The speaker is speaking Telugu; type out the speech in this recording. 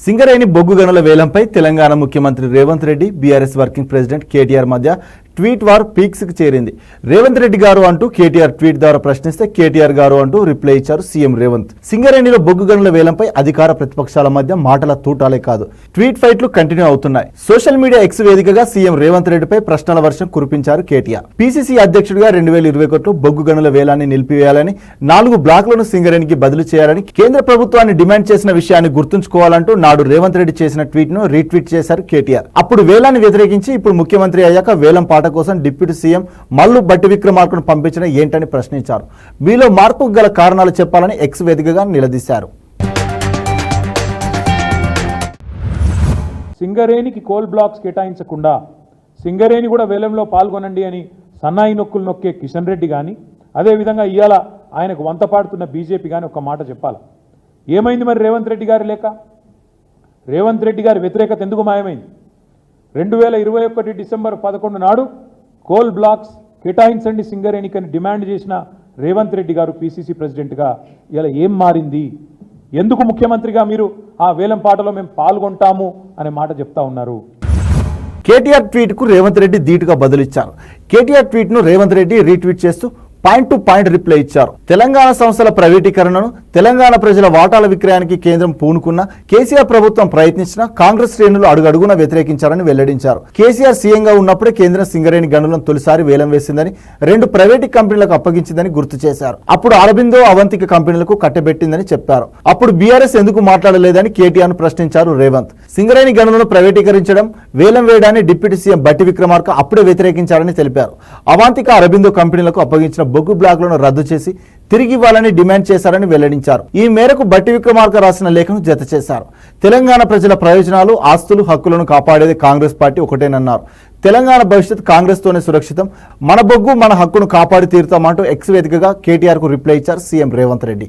సింగరేణి బొగ్గు గనుల వేలంపై తెలంగాణ ముఖ్యమంత్రి Revanth Reddy BRS working president KTR మధ్య ట్వీట్ వార్ పీక్స్ కి చేరింది. రేవంత్ రెడ్డి గారు అంటూ కేటీఆర్ ట్వీట్ ద్వారా ప్రశ్నిస్తే కేటీఆర్ గారు అంటూ రిప్లై ఇచ్చారు సీఎం రేవంత్. సింగరేణిలో బొగ్గు గనుల వేలంపై అధికార ప్రతిపక్షాల మధ్య మాటల తూటాలే కాదు, ట్వీట్ ఫైట్లు కంటిన్యూ అవుతున్నాయి. సోషల్ మీడియా ఎక్స్ వేదికగా సీఎం రేవంత్ రెడ్డిపై ప్రశ్నల వర్షం కురిపించారు కేటీఆర్. పీసీసీ అధ్యక్షుడిగా 2021లో బొగ్గు గనుల వేలాన్ని నిలిపివేయాలని, 4 బ్లాక్లను సింగరేణికి బదిలీ చేయాలని కేంద్ర ప్రభుత్వాన్ని డిమాండ్ చేసిన విషయాన్ని గుర్తుంచుకోవాలంటూ నాడు రేవంత్ రెడ్డి చేసిన ట్వీట్ ను రీట్వీట్ చేశారు కేటీఆర్. అప్పుడు వేలాన్ని వ్యతిరేకించి ఇప్పుడు ముఖ్యమంత్రి అయ్యాక వేలం పాట కోసం డిప్యూటీ సీఎం మల్లు భట్టి విక్రమార్కను పంపించిన ఏంటని ప్రశ్నించారు. మీలో మార్పుకు గల కారణాలు చెప్పాలని ఎక్స్ వేదికగా నిలదీశారు. సింగరేణికి కోల్ బ్లాక్స్ కేటాయించకుండా సింగరేణి కూడా వేలంలో పాల్గొనండి అని సన్నాయి నొక్కులు నొక్కే కిషన్ రెడ్డి కానీ, అదేవిధంగా ఇవాళ ఆయనకు వంత పాడుతున్న బీజేపీ కానీ ఒక మాట చెప్పాలి. ఏమైంది మరి రేవంత్ రెడ్డి గారి లేక? రేవంత్ రెడ్డి గారి వ్యతిరేకత ఎందుకు మాయమైంది? 2021 డిసెంబర్ 11 నాడు కోల్ బ్లాక్స్ కేటాయించండి సింగరేణికి అని డిమాండ్ చేసిన రేవంత్ రెడ్డి గారు పీసీసీ ప్రెసిడెంట్గా ఇలా ఏం మారింది? ఎందుకు ముఖ్యమంత్రిగా మీరు ఆ వేలం పాటలో మేము పాల్గొంటాము అనే మాట చెప్తా ఉన్నారు? కేటీఆర్ ట్వీట్ కు రేవంత్ రెడ్డి ధీటుగా బదులిచ్చారు. కేటీఆర్ ట్వీట్ ను రేవంత్ రెడ్డి రీట్వీట్ చేస్తూ పాయింట్ టు పాయింట్ రిప్లై ఇచ్చారు. తెలంగాణ సంస్థల ప్రైవేటీకరణను, తెలంగాణ ప్రజల వాటాల విక్రయానికి కేంద్రం పూనుకున్న కేసీఆర్ ప్రభుత్వం ప్రయత్నించినా కాంగ్రెస్ శ్రేణులు అడుగడుగునా వ్యతిరేకించారని వెల్లడించారు. కేసీఆర్ సీఎంగా ఉన్నప్పుడే కేంద్రం సింగరేణి గనులను తొలిసారి వేలం వేసిందని, 2 ప్రైవేటు కంపెనీలకు అప్పగించిందని గుర్తు చేశారు. అప్పుడు అరబిందో, అవంతిక కంపెనీలకు కట్టబెట్టిందని చెప్పారు. అప్పుడు బీఆర్ఎస్ ఎందుకు మాట్లాడలేదని కేటీఆర్ ను ప్రశ్నించారు రేవంత్. సింగరేణి గనులను ప్రైవేటీకరించడం, వేలం వేయడాన్ని డిప్యూటీ సీఎం భట్టి విక్రమార్క అప్పుడే వ్యతిరేకించారని తెలిపారు. అవంతిక, అరబిందో కంపెనీలకు అప్పగించిన బొగ్గు బ్లాక్లను రద్దు చేసి తిరిగి ఇవ్వాలని డిమాండ్ చేశారని వెల్లడించారు. ఈ మేరకు భట్టి విక్రమార్క రాసిన లేఖను జత చేశారు. తెలంగాణ ప్రజల ప్రయోజనాలు, ఆస్తులు, హక్కులను కాపాడేది కాంగ్రెస్ పార్టీ ఒకటేనన్నారు. తెలంగాణ భవిష్యత్ కాంగ్రెస్ తోనే సురక్షితం, మన బొగ్గు మన హక్కును కాపాడి తీరుతామంటూ ఎక్స్ వేదికగా కేటీఆర్ కు రిప్లై ఇచ్చారు సీఎం రేవంత్ రెడ్డి.